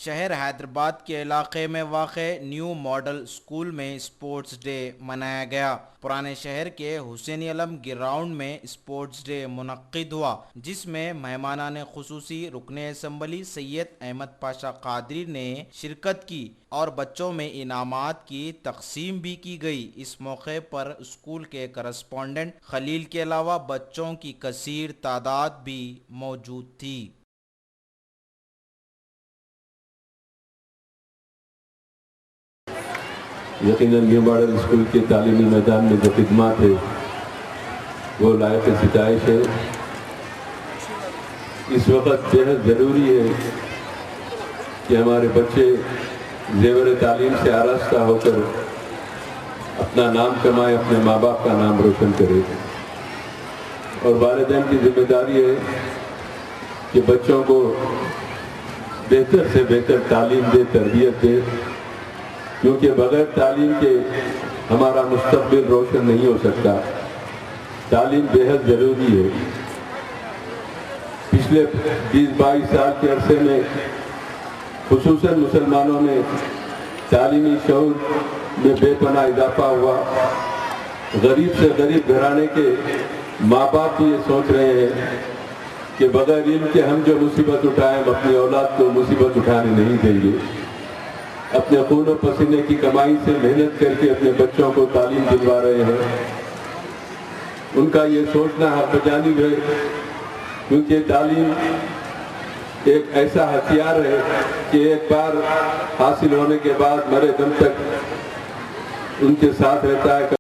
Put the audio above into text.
شہر حیدرآباد کے علاقے میں واقع نیو ماڈل اسکول میں اسپورٹس ڈے منایا گیا۔ پرانے شہر کے حسین علم گراؤنڈ میں اسپورٹس ڈے منعقد ہوا، جس میں مہمانان خصوصی رکن اسمبلی سید احمد پاشا قادری نے شرکت کی اور بچوں میں انعامات کی تقسیم بھی کی گئی۔ اس موقع پر اسکول کے کرسپونڈنٹ خلیل کے علاوہ بچوں کی کثیر تعداد بھی موجود تھی۔ یقیناً نیو ماڈل اسکول کے تعلیمی میدان میں جو خدمات ہے وہ لائق ستائش ہے۔ اس وقت بہت ضروری ہے کہ ہمارے بچے زیور تعلیم سے آراستہ ہو کر اپنا نام کمائے، اپنے ماں باپ کا نام روشن کرے، اور والدین کی ذمہ داری ہے کہ بچوں کو بہتر سے بہتر تعلیم دے، تربیت دے، کیونکہ بغیر تعلیم کے ہمارا مستقبل روشن نہیں ہو سکتا۔ تعلیم بہت ضروری ہے۔ پچھلے 20-22 سال کے عرصے میں خصوصاً مسلمانوں میں تعلیمی شعور میں بے پناہ اضافہ ہوا۔ غریب سے غریب گھرانے کے ماں باپ بھی یہ سوچ رہے ہیں کہ بغیر علم کے ہم جو مصیبت اٹھائیں، ہم اپنی اولاد کو مصیبت اٹھانے نہیں دیں گے۔ اپنے خون و پسینے کی کمائی سے محنت کر کے اپنے بچوں کو تعلیم دلوا رہے ہیں۔ ان کا یہ سوچنا حق بجانب ہے، کیونکہ تعلیم ایک ایسا ہتھیار ہے کہ ایک بار حاصل ہونے کے بعد مرے دم تک ان کے ساتھ رہتا ہے۔